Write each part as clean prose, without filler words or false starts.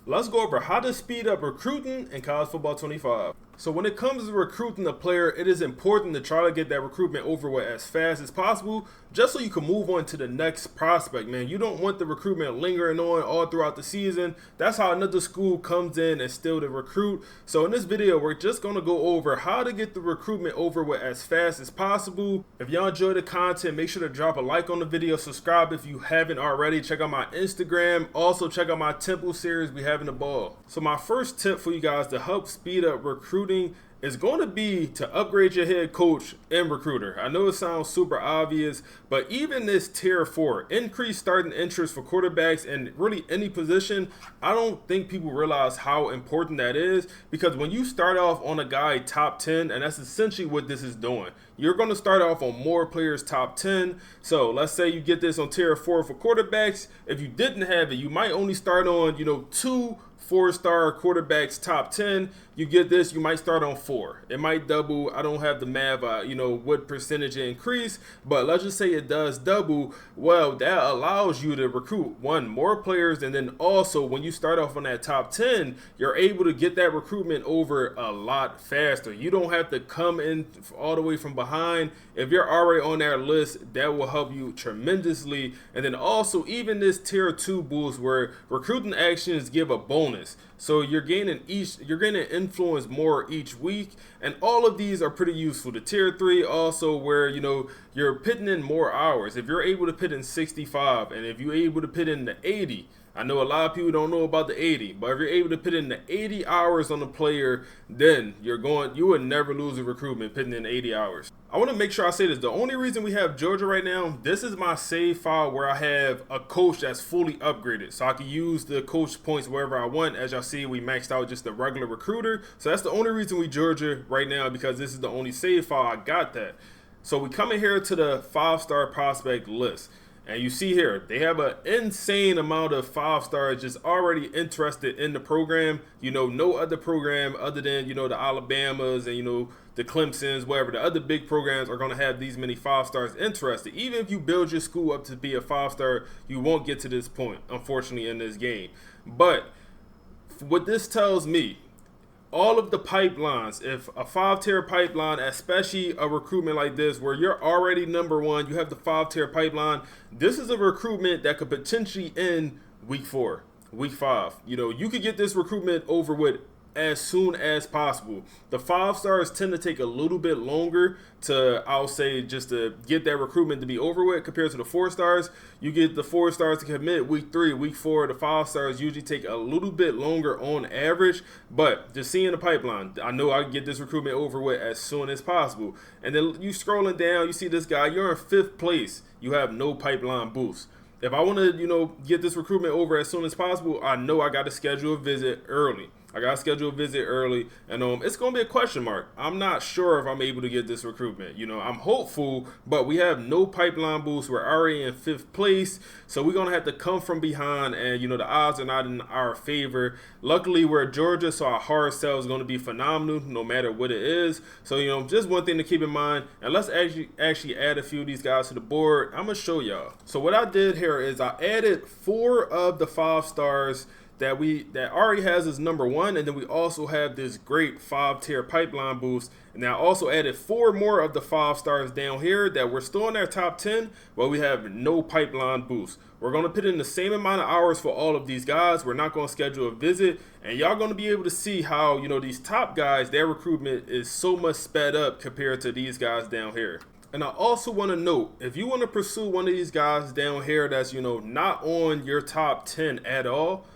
Let's go over how to speed up recruiting in college football 25. So when it comes to recruiting a player, it is important to try to get that recruitment over with as fast as possible, just so you can move on to the next prospect, man. You don't want the recruitment lingering on all throughout the season. That's how another school comes in and steal the recruit. So in this video, we're just going to go over how to get the recruitment over with as fast as possible. If y'all enjoy the content, make sure to drop a like on the video, subscribe if you haven't already, check out my Instagram, also check out my Temple series, we having the ball. So my first tip for you guys to help speed up recruiting is going to be to upgrade your head coach and recruiter. I know it sounds super obvious, but even this tier 4, increased starting interest for quarterbacks and really any position, I don't think people realize how important that is, because when you start off on a guy top 10, and that's essentially what this is doing, you're going to start off on more players top 10. So let's say you get this on tier 4 for quarterbacks. If you didn't have it, you might only start on, 2 4-star quarterbacks top 10. You get this, you might start on 4. It might double. I don't have the math, what percentage it increase, but let's just say it does double. Well, that allows you to recruit more players, and then also when you start off on that top 10, you're able to get that recruitment over a lot faster. You don't have to come in all the way from behind. If you're already on that list, that will help you tremendously. And then also even this tier 2 boost where recruiting actions give a bonus. So you're gaining influence more each week, and all of these are pretty useful. The tier 3 also where you're putting in more hours. If you're able to put in 65, and if you're able to put in the 80, I know a lot of people don't know about the 80, but if you're able to put in the 80 hours on a player, then you would never lose a recruitment putting in 80 hours. I want to make sure I say this. The only reason we have Georgia right now, this is my save file where I have a coach that's fully upgraded. So I can use the coach points wherever I want. As y'all see, we maxed out just the regular recruiter. So that's the only reason we Georgia right now, because this is the only save file I got that. So we come in here to the 5-star prospect list. And you see here, they have an insane amount of 5-stars just already interested in the program. No other program other than, the Alabamas and, the Clemsons, whatever. The other big programs are going to have these many 5-stars interested. Even if you build your school up to be a 5-star, you won't get to this point, unfortunately, in this game. But what this tells me, all of the pipelines, if a 5-tier pipeline, especially a recruitment like this where you're already number 1, you have the 5-tier pipeline, this is a recruitment that could potentially end week 4, week 5. You could get this recruitment over with as soon as possible. The 5-stars tend to take a little bit longer to, I'll say, just to get that recruitment to be over with compared to the 4-stars. You get the 4-stars to commit week 3, week 4. The 5-stars usually take a little bit longer on average, but just seeing the pipeline, I know I can get this recruitment over with as soon as possible. And then you scrolling down, you see this guy, you're in 5th place. You have no pipeline boost. If I want to, get this recruitment over as soon as possible, I know I got to schedule a visit early. And it's going to be a question mark. I'm not sure if I'm able to get this recruitment. I'm hopeful, but we have no pipeline boost. We're already in 5th place, so we're going to have to come from behind, and, the odds are not in our favor. Luckily, we're at Georgia, so our hard sell is going to be phenomenal no matter what it is. So, just one thing to keep in mind, and let's actually add a few of these guys to the board. I'm going to show y'all. So what I did here is I added 4 of the 5-stars that already has as number 1, and then we also have this great 5-tier pipeline boost. And I also added 4 more of the 5-stars down here that we're still in our top 10, but we have no pipeline boost. We're going to put in the same amount of hours for all of these guys. We're not going to schedule a visit, and y'all going to be able to see how, these top guys, their recruitment is so much sped up compared to these guys down here. And I also want to note, if you want to pursue one of these guys down here that's, not on your top 10 at all,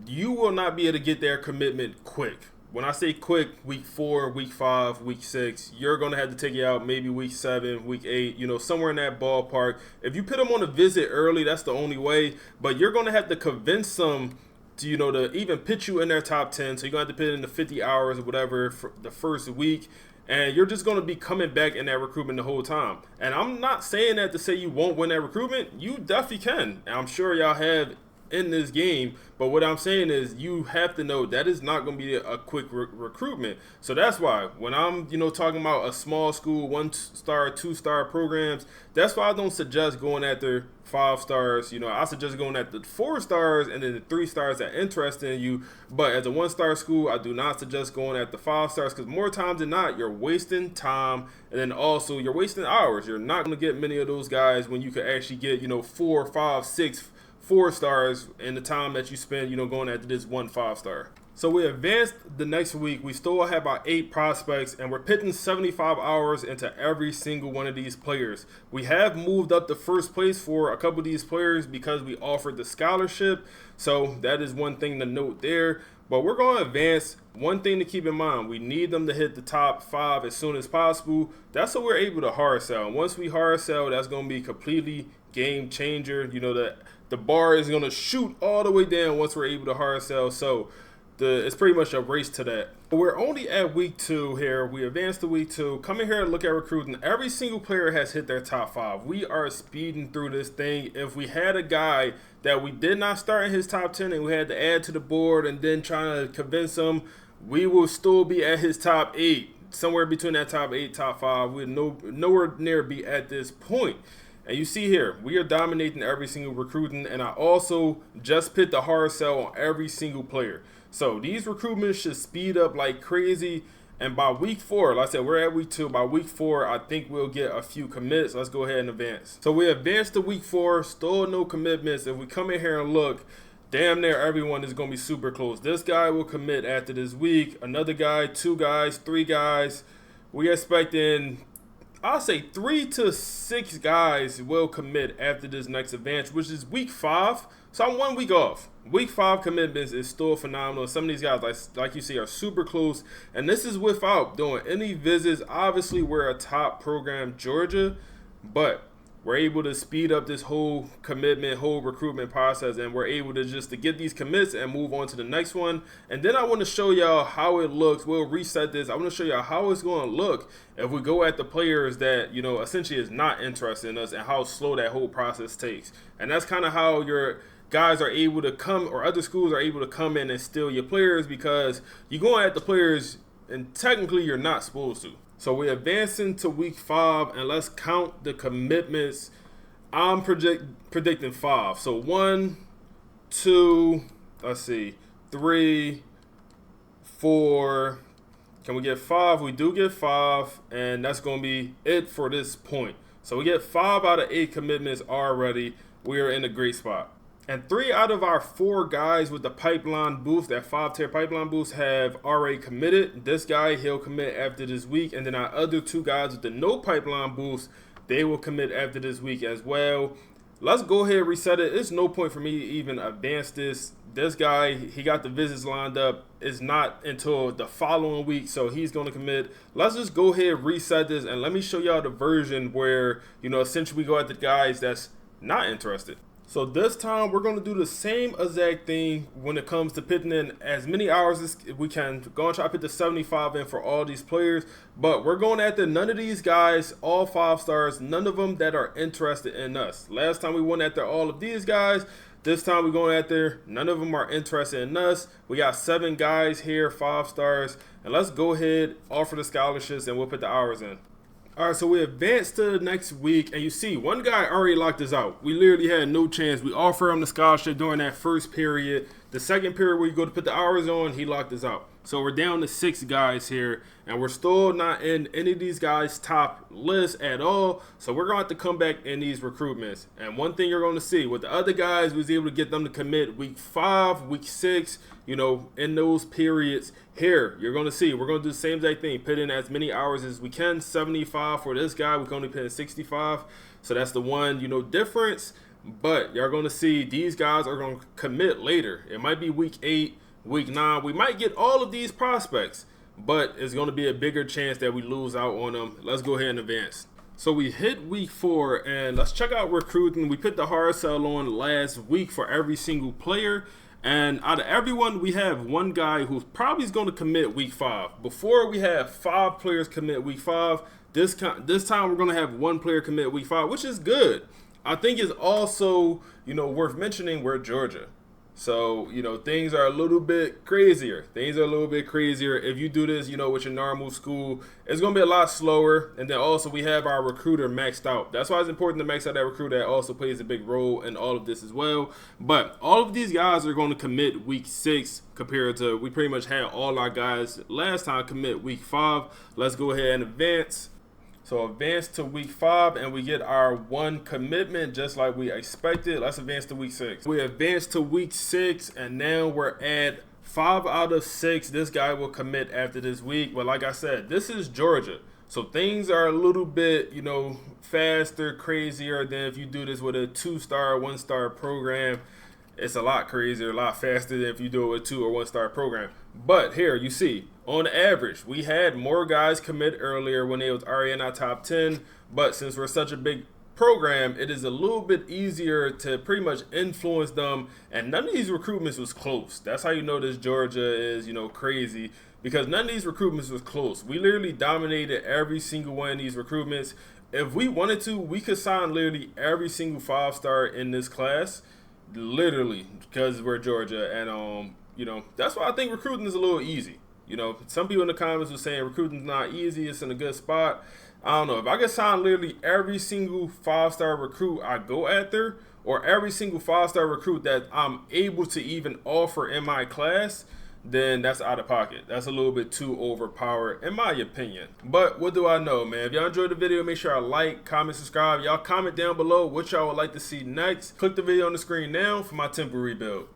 you will not be able to get their commitment quick. When I say quick, week 4, week 5, week 6, you're going to have to take it out maybe week 7, week 8, somewhere in that ballpark. If you put them on a visit early, that's the only way. But you're going to have to convince them to, to even put you in their top 10. So you're going to have to put in the 50 hours or whatever for the first week. And you're just going to be coming back in that recruitment the whole time. And I'm not saying that to say you won't win that recruitment. You definitely can. And I'm sure y'all have in this game. But what I'm saying is you have to know that is not going to be a quick recruitment. So that's why when I'm, talking about a small school, 1-star, 2-star programs, that's why I don't suggest going after 5 stars. I suggest going at the 4 stars and then the 3 stars that interest in you. But as a 1-star school, I do not suggest going at the 5 stars, because more times than not, you're wasting time, and then also you're wasting hours. You're not going to get many of those guys when you could actually get 4, 5, 6 4 stars in the time that you spend going after this 1 5-star. So we advanced the next week. We still have about 8 prospects, and we're pitting 75 hours into every single one of these players. We have moved up to first place for a couple of these players because we offered the scholarship. So that is one thing to note there. But we're going to advance. One thing to keep in mind, we need them to hit the top 5 as soon as possible. That's what we're able to hard sell. And once we hard sell, that's going to be completely game changer. The bar is going to shoot all the way down once we're able to hard sell. So it's pretty much a race to that. We're only at week 2 here. We advanced to week 2. Coming here and look at recruiting. Every single player has hit their top 5. We are speeding through this thing. If we had a guy that we did not start in his top 10 and we had to add to the board and then trying to convince him, we will still be at his top 8. Somewhere between that top 8, top 5. We'll nowhere near be at this point. And you see here, we are dominating every single recruiting, and I also just put the hard sell on every single player. So these recruitments should speed up like crazy. And by week 4, like I said, we're at week 2. By week 4, I think we'll get a few commits. Let's go ahead and advance. So we advanced to week 4, still no commitments. If we come in here and look, damn near everyone is going to be super close. This guy will commit after this week. Another guy, 2 guys, 3 guys. We expecting, I'll say 3 to 6 guys will commit after this next advance, which is week 5. So I'm 1 week off. Week 5 commitments is still phenomenal. Some of these guys, like you see, are super close. And this is without doing any visits. Obviously, we're a top program, Georgia. But we're able to speed up this whole commitment, whole recruitment process. And we're able to just to get these commits and move on to the next one. And then I want to show y'all how it looks. We'll reset this. I want to show y'all how it's going to look if we go at the players that, essentially is not interested in us, and how slow that whole process takes. And that's kind of how your guys are able to come, or other schools are able to come in and steal your players, because you're going at the players and technically you're not supposed to. So we're advancing to week 5, and let's count the commitments. I'm predicting 5. So 1, 2, let's see, 3, 4. Can we get 5? We do get 5, and that's going to be it for this point. So we get 5 out of 8 commitments already. We are in a great spot. And 3 out of our 4 guys with the pipeline boost, that 5-tier pipeline boost, have already committed. This guy, he'll commit after this week. And then our other 2 guys with the no pipeline boost, they will commit after this week as well. Let's go ahead and reset it. It's no point for me to even advance this. This guy, he got the visits lined up. It's not until the following week, so he's going to commit. Let's just go ahead and reset this, and let me show y'all the version where, essentially we go at the guys that's not interested. So this time we're going to do the same exact thing when it comes to pitting in as many hours as we can. We're going to try to put the 75 in for all these players, but we're going after none of these guys, all 5 stars, none of them that are interested in us. Last time we went after all of these guys. This time we're going after none of them are interested in us. We got 7 guys here, 5 stars, and let's go ahead, offer the scholarships, and we'll put the hours in. All right, so we advanced to the next week, and you see one guy already locked us out. We literally had no chance. We offered him the scholarship during that first period. The second period where you go to put the hours on, he locked us out. So we're down to 6 guys here, and we're still not in any of these guys' top list at all. So we're going to have to come back in these recruitments. And one thing you're going to see, with the other guys, we was able to get them to commit week 5, week 6, in those periods. Here, you're going to see, we're going to do the same exact thing. Put in as many hours as we can. 75 for this guy. We can only put in 65. So that's the one, difference. But you're going to see these guys are going to commit later. It might be week 8. Week 9, we might get all of these prospects, but it's going to be a bigger chance that we lose out on them. Let's go ahead and advance. So we hit week 4, and let's check out recruiting. We put the hard sell on last week for every single player, and out of everyone, we have one guy who probably is going to commit week 5. Before, we have 5 players commit week 5. This time, we're going to have 1 player commit week 5, which is good. I think it's also, worth mentioning we're Georgia. So, you know, things are a little bit crazier. Things are a little bit crazier. If you do this, you know, with your normal school, it's going to be a lot slower. And then also we have our recruiter maxed out. That's why it's important to max out that recruiter. That also plays a big role in all of this as well. But all of these guys are going to commit week 6 compared to, we pretty much had all our guys last time commit week 5. Let's go ahead and advance. So advance to week 5 and we get our 1 commitment just like we expected. Let's advance to week 6. We advance to week 6 and now we're at 5 out of 6. This guy will commit after this week. But like I said, this is Georgia. So things are a little bit, you know, faster, crazier than if you do this with a 2-star, 1-star program. It's a lot crazier, a lot faster than if you do it with 2 or 1-star program. But here you see, on average, we had more guys commit earlier when they was already in our top 10. But since we're such a big program, it is a little bit easier to pretty much influence them. And none of these recruitments was close. That's how you know this Georgia is, you know, crazy. Because none of these recruitments was close. We literally dominated every single one of these recruitments. If we wanted to, we could sign literally every single 5-star in this class. Literally, because we're Georgia. And, you know, that's why I think recruiting is a little easy. You know, some people in the comments were saying recruiting's not easy, it's in a good spot. I don't know. If I could sign literally every single 5-star recruit I go after, or every single 5-star recruit that I'm able to even offer in my class, then that's out of pocket. That's a little bit too overpowered, in my opinion. But what do I know, man? If y'all enjoyed the video, make sure I like, comment, subscribe. Y'all comment down below what y'all would like to see next. Click the video on the screen now for my temple rebuild.